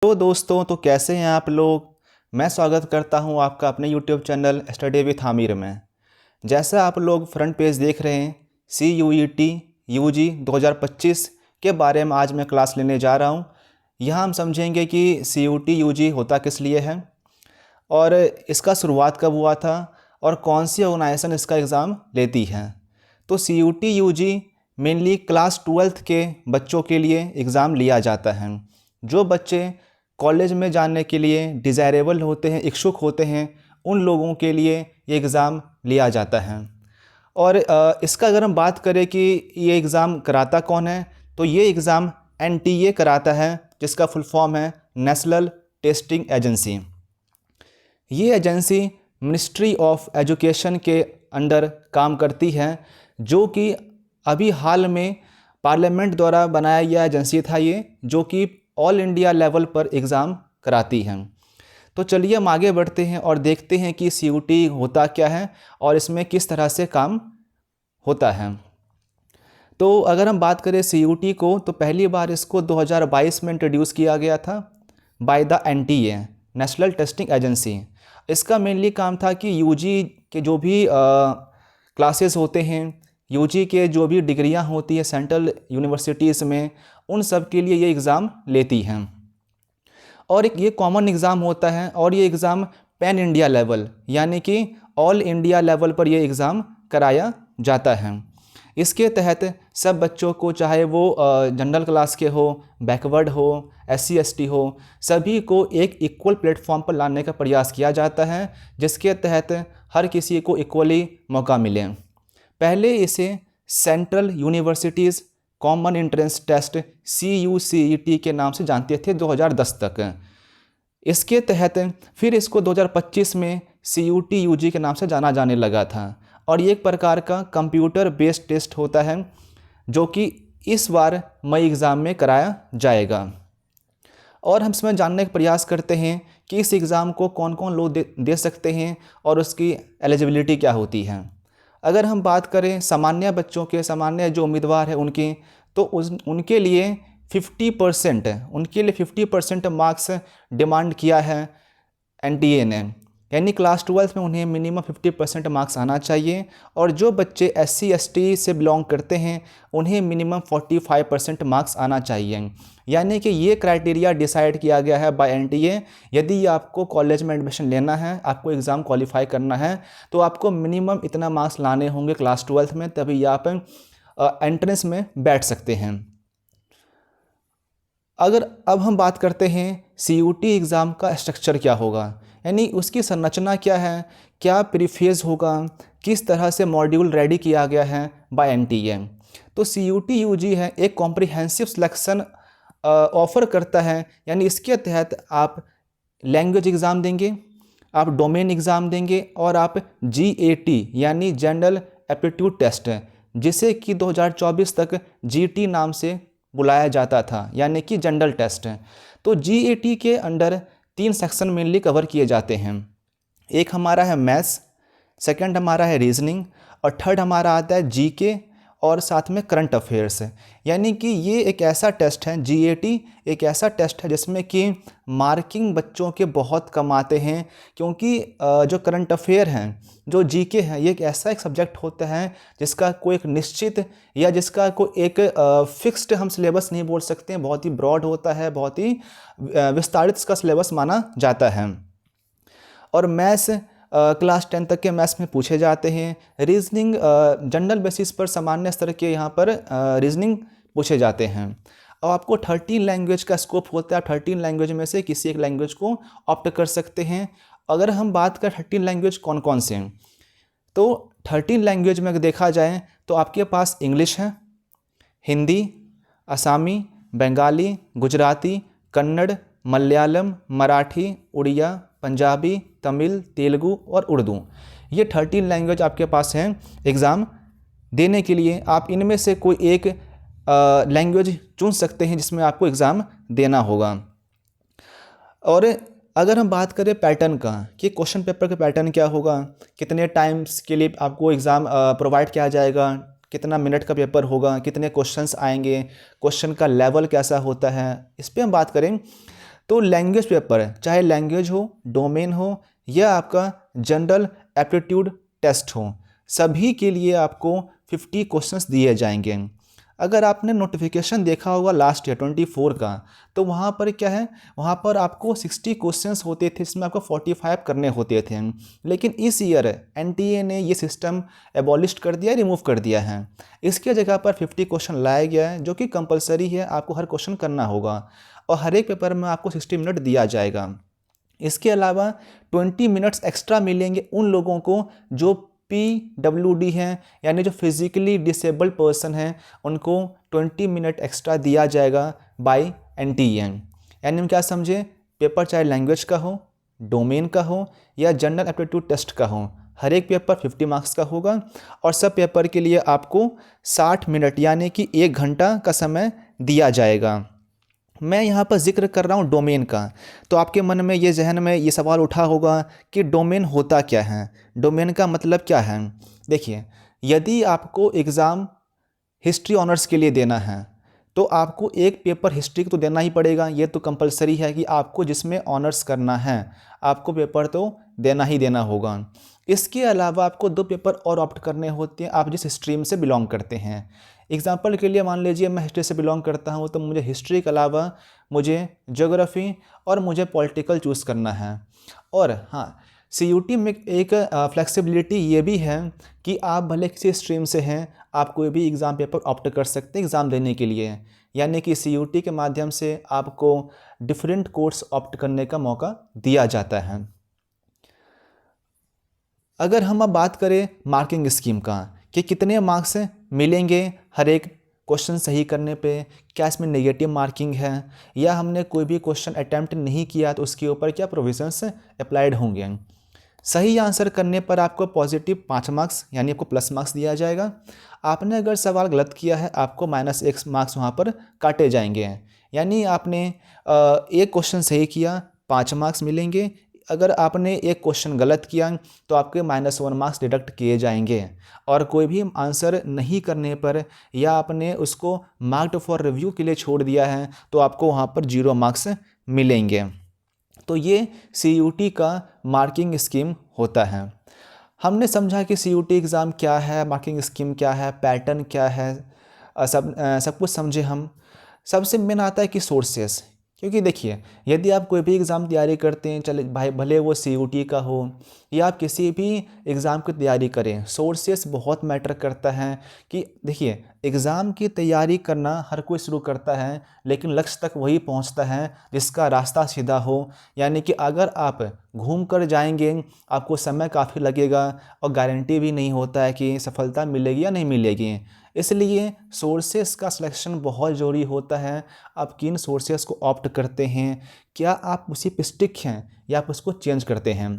तो दोस्तों, तो कैसे हैं आप लोग। मैं स्वागत करता हूं आपका अपने YouTube channel study with Aamir में। जैसा आप लोग फ्रंट पेज देख रहे हैं, CUET UG 2025 के बारे में आज मैं क्लास लेने जा रहा हूं। यहाँ हम समझेंगे कि CUET UG होता किस लिए है और इसका शुरुआत कब हुआ था और कौन सी ऑर्गेनाइजेशन इसका एग्ज़ाम लेती है। तो CUET UG mainly class 12th के बच्चों के लिए एग्ज़ाम लिया जाता है। जो बच्चे कॉलेज में जाने के लिए डिज़ायरेबल होते हैं, इच्छुक होते हैं, उन लोगों के लिए ये एग्ज़ाम लिया जाता है। और इसका अगर हम बात करें कि ये एग्ज़ाम कराता कौन है, तो ये एग्ज़ाम NTA कराता है, जिसका फुल फॉर्म है नेशनल टेस्टिंग एजेंसी। ये एजेंसी मिनिस्ट्री ऑफ एजुकेशन के अंडर काम करती है, जो कि अभी हाल में पार्लियामेंट द्वारा बनाया गया एजेंसी था ये, जो कि ऑल इंडिया लेवल पर एग्ज़ाम कराती हैं। तो चलिए हम आगे बढ़ते हैं और देखते हैं कि CUET होता क्या है और इसमें किस तरह से काम होता है। तो अगर हम बात करें CUET को, तो पहली बार इसको 2022 में इंट्रोड्यूस किया गया था by the NTA national testing agency. इसका मेनली काम था कि UG के जो भी क्लासेस होते हैं, UG के जो भी डिग्रियां होती है सेंट्रल यूनिवर्सिटीज़ में, उन सब के लिए ये एग्ज़ाम लेती हैं। और एक ये कॉमन एग्ज़ाम होता है और ये एग्ज़ाम पैन इंडिया लेवल यानी कि ऑल इंडिया लेवल पर ये एग्ज़ाम कराया जाता है। इसके तहत सब बच्चों को, चाहे वो जनरल क्लास के हो, बैकवर्ड हो, SC ST हो, सभी को एक इक्वल प्लेटफॉर्म पर लाने का प्रयास किया जाता है, जिसके तहत हर किसी को इक्वली मौका मिले। पहले इसे central universities common entrance test CUCET के नाम से जानते थे 2010 तक। इसके तहत फिर इसको 2025 में CUET UG के नाम से जाना जाने लगा था और ये एक प्रकार का कंप्यूटर बेस्ड टेस्ट होता है, जो कि इस बार मई एग्ज़ाम में कराया जाएगा। और हम इसमें जानने का प्रयास करते हैं कि इस एग्ज़ाम को कौन कौन लोग दे सकते हैं और उसकी एलिजिबिलिटी क्या होती है। अगर हम बात करें सामान्य बच्चों के, सामान्य जो उम्मीदवार हैं उनके, तो उनके लिए 50% मार्क्स डिमांड किया है NTA ने, यानी क्लास 12 में उन्हें मिनिमम 50% मार्क्स आना चाहिए। और जो बच्चे SC ST से बिलोंग करते हैं उन्हें मिनिमम 45% मार्क्स आना चाहिए। यानी कि ये क्राइटेरिया डिसाइड किया गया है बाय NTA। यदि आपको कॉलेज में एडमिशन लेना है, आपको एग्ज़ाम क्वालिफाई करना है, तो आपको मिनिमम इतना मार्क्स लाने होंगे क्लास 12 में, तभी आप एंट्रेंस में बैठ सकते हैं। अगर अब हम बात करते हैं CUET एग्ज़ाम का स्ट्रक्चर क्या होगा, यानी उसकी संरचना क्या है, क्या प्रीफेज होगा, किस तरह से मॉड्यूल रेडी किया गया है बाय NTA। तो CUET UG है एक कॉम्प्रिहेंसिव सिलेक्शन ऑफ़र करता है, यानी इसके तहत आप लैंग्वेज एग्ज़ाम देंगे, आप डोमेन एग्ज़ाम देंगे और आप GAT यानी जनरल एप्टीट्यूड टेस्ट, जिसे कि 2024 तक GT नाम से बुलाया जाता था, यानी कि जनरल टेस्ट। तो GAT के अंडर 3 सेक्शन मेनली कवर किए जाते हैं। एक हमारा है मैथ्स, सेकंड हमारा है रीजनिंग और थर्ड हमारा आता है GK और साथ में करंट अफेयर्स। यानी कि ये एक ऐसा टेस्ट है, GAT एक ऐसा टेस्ट है जिसमें कि मार्किंग बच्चों के बहुत कम आते हैं, क्योंकि जो करंट अफेयर हैं, जो GK है, ये एक ऐसा एक सब्जेक्ट होता है जिसका कोई एक निश्चित या जिसका कोई एक फिक्स्ड हम सिलेबस नहीं बोल सकते हैं, बहुत ही ब्रॉड होता है, बहुत ही विस्तारित इसका सिलेबस माना जाता है। और मैथ्स क्लास 10 तक के मैथ्स में पूछे जाते हैं। रीजनिंग जनरल बेसिस पर सामान्य स्तर के यहाँ पर रीजनिंग पूछे जाते हैं। और आपको 13 लैंग्वेज का स्कोप होता है, 13 लैंग्वेज में से किसी एक लैंग्वेज को ऑप्ट कर सकते हैं। अगर हम बात करें 13 लैंग्वेज कौन कौन से हैं, तो 13 लैंग्वेज में अगर देखा जाए तो आपके पास इंग्लिश है, हिंदी, असामी, बंगाली, गुजराती, कन्नड़, मलयालम, मराठी, उड़िया, पंजाबी, तमिल, तेलुगु और उर्दू। ये 13 लैंग्वेज आपके पास हैं एग्ज़ाम देने के लिए। आप इनमें से कोई एक लैंग्वेज चुन सकते हैं जिसमें आपको एग्ज़ाम देना होगा। और अगर हम बात करें पैटर्न का, कि क्वेश्चन पेपर का पैटर्न क्या होगा, कितने टाइम्स के लिए आपको एग्ज़ाम प्रोवाइड किया जाएगा, कितना मिनट का पेपर होगा, कितने क्वेश्चंस आएंगे, क्वेश्चन का लेवल कैसा होता है, इस पर हम बात करें तो लैंग्वेज पेपर, चाहे लैंग्वेज हो, डोमेन हो या आपका जनरल एप्टीट्यूड टेस्ट हो, सभी के लिए आपको 50 क्वेश्चंस दिए जाएंगे। अगर आपने नोटिफिकेशन देखा होगा लास्ट ईयर 24 का, तो वहाँ पर क्या है, वहाँ पर आपको 60 क्वेश्चंस होते थे, इसमें आपको 45 करने होते थे। लेकिन इस ईयर एनटीए ने ये सिस्टम एबॉलिश कर दिया, रिमूव कर दिया है। इसके जगह पर 50 क्वेश्चन लाया गया है, जो कि कंपलसरी है, आपको हर क्वेश्चन करना होगा और हर एक पेपर में आपको 60 मिनट दिया जाएगा। इसके अलावा 20 मिनट्स एक्स्ट्रा मिलेंगे उन लोगों को जो PWD हैं, यानी जो फिज़िकली डिसेबल्ड पर्सन हैं, उनको 20 मिनट एक्स्ट्रा दिया जाएगा बाय NTA। यानी हम क्या समझे, पेपर चाहे लैंग्वेज का हो, डोमेन का हो या जनरल एप्टीट्यूड टेस्ट का हो, हर एक पेपर 50 मार्क्स का होगा और सब पेपर के लिए आपको 60 मिनट यानी कि 1 घंटा का समय दिया जाएगा। मैं यहाँ पर जिक्र कर रहा हूँ डोमेन का, तो आपके मन में ये जहन में ये सवाल उठा होगा कि डोमेन होता क्या है, डोमेन का मतलब क्या है। देखिए, यदि आपको एग्ज़ाम हिस्ट्री ऑनर्स के लिए देना है तो आपको एक पेपर हिस्ट्री तो देना ही पड़ेगा, ये तो कंपलसरी है कि आपको जिसमें ऑनर्स करना है आपको पेपर तो देना ही देना होगा। इसके अलावा आपको 2 पेपर और ऑप्ट करने होते हैं, आप जिस स्ट्रीम से बिलोंग करते हैं। एग्जाम्पल के लिए मान लीजिए मैं हिस्ट्री से बिलोंग करता हूँ, तो मुझे हिस्ट्री के अलावा मुझे ज्योग्राफी और मुझे पॉलिटिकल चूज़ करना है। और हाँ, CUT में एक फ्लेक्सिबिलिटी ये भी है कि आप भले किसी स्ट्रीम से हैं, आप कोई भी एग्ज़ाम पेपर ऑप्ट कर सकते हैं एग्ज़ाम देने के लिए, यानी कि CUT के माध्यम से आपको डिफरेंट कोर्स ऑप्ट करने का मौका दिया जाता है। अगर हम अब बात करें मार्किंग स्कीम का कि कितने मार्क्स मिलेंगे हर एक क्वेश्चन सही करने पे, क्या इसमें नेगेटिव मार्किंग है या हमने कोई भी क्वेश्चन अटैम्प्ट नहीं किया तो उसके ऊपर क्या प्रोविजंस अप्लाइड होंगे। सही आंसर करने पर आपको पॉजिटिव 5 मार्क्स यानी आपको प्लस मार्क्स दिया जाएगा। आपने अगर सवाल गलत किया है आपको -1 मार्क्स वहाँ पर काटे जाएंगे। यानी आपने एक क्वेश्चन सही किया 5 मार्क्स मिलेंगे, अगर आपने एक क्वेश्चन गलत किया तो आपके -1 मार्क्स डिडक्ट किए जाएंगे। और कोई भी आंसर नहीं करने पर या आपने उसको मार्क्ड फॉर रिव्यू के लिए छोड़ दिया है तो आपको वहाँ पर 0 मार्क्स मिलेंगे। तो ये CUT का मार्किंग स्कीम होता है। हमने समझा कि CUT एग्ज़ाम क्या है, मार्किंग स्कीम क्या है, पैटर्न क्या है, सब कुछ समझे हम। सबसे मेन आता है कि सोर्सेस, क्योंकि देखिए यदि आप कोई भी एग्ज़ाम तैयारी करते हैं, चले भाई भले वो CUT का हो या आप किसी भी एग्ज़ाम की तैयारी करें, सोर्सेस बहुत मैटर करता है। कि देखिए एग्ज़ाम की तैयारी करना हर कोई शुरू करता है, लेकिन लक्ष्य तक वही पहुंचता है जिसका रास्ता सीधा हो। यानी कि अगर आप घूम कर जाएंगे आपको समय काफ़ी लगेगा और गारंटी भी नहीं होता है कि सफलता मिलेगी या नहीं मिलेगी। इसलिए सोर्सेस का सिलेक्शन बहुत ज़रूरी होता है। आप किन सोर्सेस को ऑप्ट करते हैं, क्या आप उसी पे स्टिक हैं या आप उसको चेंज करते हैं।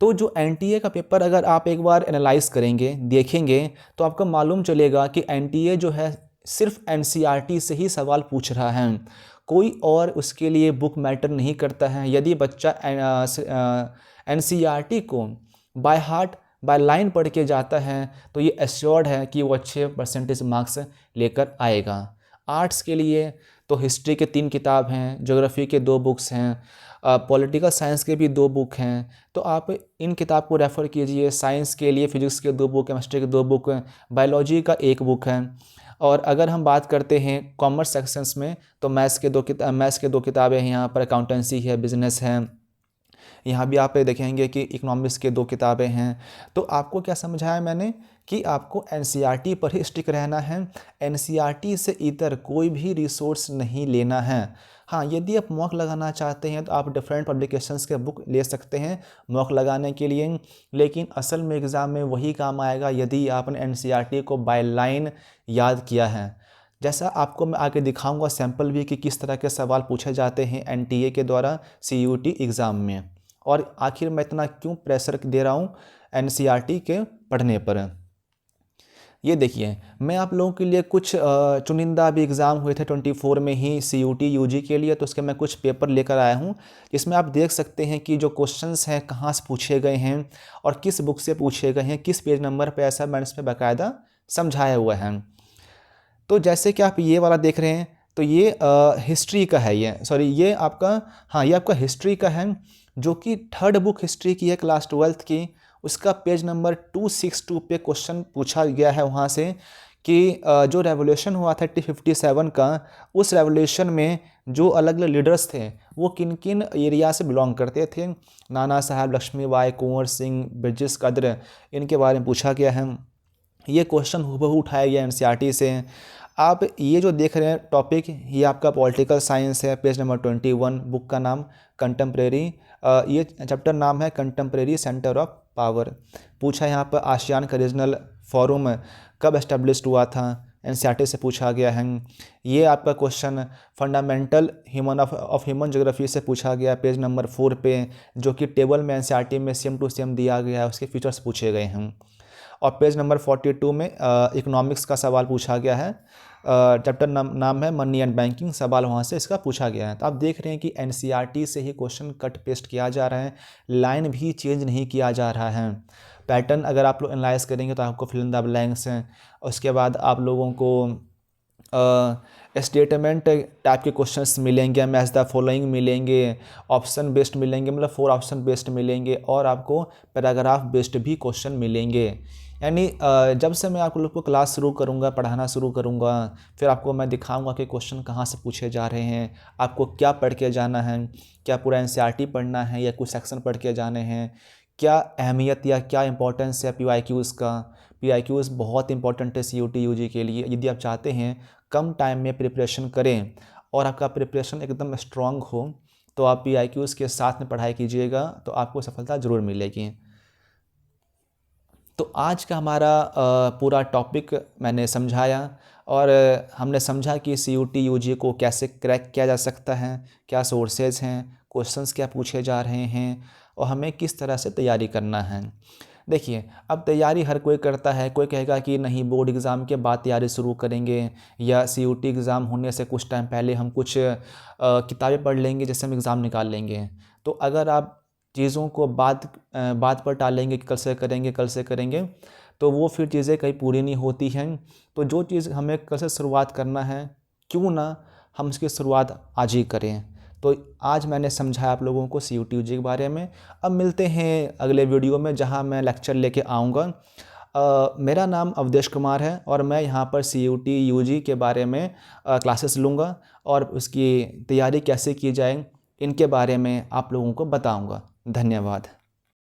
तो जो NTA का पेपर अगर आप एक बार एनालाइज करेंगे, देखेंगे, तो आपको मालूम चलेगा कि NTA जो है सिर्फ NCERT से ही सवाल पूछ रहा है, कोई और उसके लिए बुक मैटर नहीं करता है। यदि बच्चा NCERT को बाय हार्ट बाय लाइन पढ़ के जाता है तो ये एश्योर्ड है कि वो अच्छे परसेंटेज मार्क्स लेकर आएगा। आर्ट्स के लिए तो हिस्ट्री के 3 किताब हैं, ज्योग्राफी के 2 बुक्स हैं, पॉलिटिकल साइंस के भी 2 बुक हैं, तो आप इन किताब को रेफ़र कीजिए। साइंस के लिए फिजिक्स के 2 बुक, केमिस्ट्री के 2 बुक, बायोलॉजी का 1 बुक है। और अगर हम बात करते हैं कॉमर्स सेक्शंस में तो मैथ्स के 2 किताबें हैं, यहाँ पर अकाउंटेंसी है, बिजनेस है। यहाँ भी आप देखेंगे कि इकोनॉमिक्स के 2 किताबें हैं। तो आपको क्या समझाया मैंने कि आपको NCERT पर ही स्टिक रहना है, NCERT से इतर कोई भी रिसोर्स नहीं लेना है। हाँ, यदि आप मॉक लगाना चाहते हैं तो आप डिफरेंट पब्लिकेशंस के बुक ले सकते हैं मॉक लगाने के लिए, लेकिन असल में एग्ज़ाम में वही काम आएगा यदि आपने NCERT को बाय लाइन याद किया है। जैसा आपको मैं आगे दिखाऊंगा सैम्पल भी कि किस तरह के सवाल पूछे जाते हैं NTA के द्वारा CUT एग्ज़ाम में। और आखिर मैं इतना क्यों प्रेशर दे रहा हूँ NCERT के पढ़ने पर। ये देखिए मैं आप लोगों के लिए कुछ चुनिंदा भी एग्ज़ाम हुए थे 24 में ही CUT UG के लिए, तो उसके मैं कुछ पेपर लेकर आया हूँ जिसमें आप देख सकते हैं कि जो क्वेश्चंस हैं कहाँ से पूछे गए हैं और किस बुक से पूछे गए हैं, किस पेज नंबर पे, ऐसा मैंने इस पर बाकायदा समझाया हुआ है। तो जैसे कि आप ये वाला देख रहे हैं, तो ये हिस्ट्री का है, ये सॉरी ये आपका, हाँ ये आपका हिस्ट्री का है, जो कि थर्ड बुक हिस्ट्री की है क्लास 12th की। उसका पेज नंबर 262 पे क्वेश्चन पूछा गया है वहाँ से कि जो रेवोल्यूशन हुआ था 1857 का, उस रेवोल्यूशन में जो अलग अलग लीडर्स थे वो किन किन एरिया से बिलोंग करते थे। नाना साहब, लक्ष्मीबाई, कुंवर सिंह, ब्रिटिश कद्र, इनके बारे में पूछा गया है। ये क्वेश्चन हूबहू उठाया गया एनसीईआरटी से। आप ये जो देख रहे हैं टॉपिक, ये आपका पॉलिटिकल साइंस है, पेज नंबर 21, बुक का नाम कंटेम्प्रेरी, ये चैप्टर नाम है कंटेम्प्रेरी सेंटर ऑफ पावर। पूछा यहाँ पर आसियान का रीजनल फोरम कब एस्टेब्लिश्ड हुआ था, एनसीईआरटी से पूछा गया है। ये आपका question fundamental human of human geography से पूछा गया, पेज नंबर 4 पे, जो कि टेबल में एनसीईआरटी में सेम टू सेम दिया गया है, उसके फीचर्स पूछे गए हैं। और पेज नंबर 42 में इकोनॉमिक्स का सवाल पूछा गया है, चैप्टर नाम है मनी एंड बैंकिंग, सवाल वहाँ से इसका पूछा गया है। तो आप देख रहे हैं कि एनसीईआरटी से ही क्वेश्चन कट पेस्ट किया जा रहा है, लाइन भी चेंज नहीं किया जा रहा है। पैटर्न अगर आप लोग एनालाइज करेंगे तो आपको फिल इन द ब्लैंक्स हैं, उसके बाद आप लोगों को स्टेटमेंट टाइप के क्वेश्चंस मिलेंगे, मैच द फॉलोइंग मिलेंगे, ऑप्शन बेस्ड मिलेंगे, मतलब 4 ऑप्शन बेस्ड मिलेंगे, और आपको पैराग्राफ बेस्ड भी क्वेश्चन मिलेंगे। यानी जब से मैं आप लोग को क्लास शुरू करूँगा, पढ़ाना शुरू करूँगा, फिर आपको मैं दिखाऊंगा कि क्वेश्चन कहाँ से पूछे जा रहे हैं, आपको क्या पढ़ के जाना है, क्या पूरा एनसीईआरटी पढ़ना है या कुछ सेक्शन पढ़ के जाने हैं, क्या अहमियत या क्या इंपॉर्टेंस है पीवाईक्यूज़ का। पीवाईक्यूज़ बहुत इंपॉर्टेंट है सीयूटी यूजी के लिए। यदि आप चाहते हैं कम टाइम में प्रिपरेशन करें और आपका प्रिपरेशन एकदम स्ट्रांग हो, तो आप पीवाईक्यूज़ के साथ में पढ़ाई कीजिएगा, तो आपको सफलता ज़रूर मिलेगी। तो आज का हमारा पूरा टॉपिक मैंने समझाया, और हमने समझा कि सीयूटी यूजी को कैसे क्रैक किया जा सकता है, क्या सोर्सेज हैं, क्वेश्चंस क्या पूछे जा रहे हैं, और हमें किस तरह से तैयारी करना है। देखिए, अब तैयारी हर कोई करता है, कोई कहेगा कि नहीं बोर्ड एग्ज़ाम के बाद तैयारी शुरू करेंगे, या सीयूटी एग्ज़ाम होने से कुछ टाइम पहले हम कुछ किताबें पढ़ लेंगे जिससे हम एग्ज़ाम निकाल लेंगे। तो अगर आप चीज़ों को बात पर टालेंगे कि कल से करेंगे, तो वो फिर चीज़ें कहीं पूरी नहीं होती हैं। तो जो चीज़ हमें कल से शुरुआत करना है, क्यों ना हम इसकी शुरुआत आज ही करें। तो आज मैंने समझाया आप लोगों को सीयूटी यूजी के बारे में। अब मिलते हैं अगले वीडियो में, जहां मैं लेक्चर लेके आऊँगा। मेरा नाम अवधेश कुमार है, और मैं यहाँ पर सीयूटी यूजी के बारे में क्लासेस लूँगा, और उसकी तैयारी कैसे की जाए इनके बारे में आप लोगों को बताऊँगा। धन्यवाद।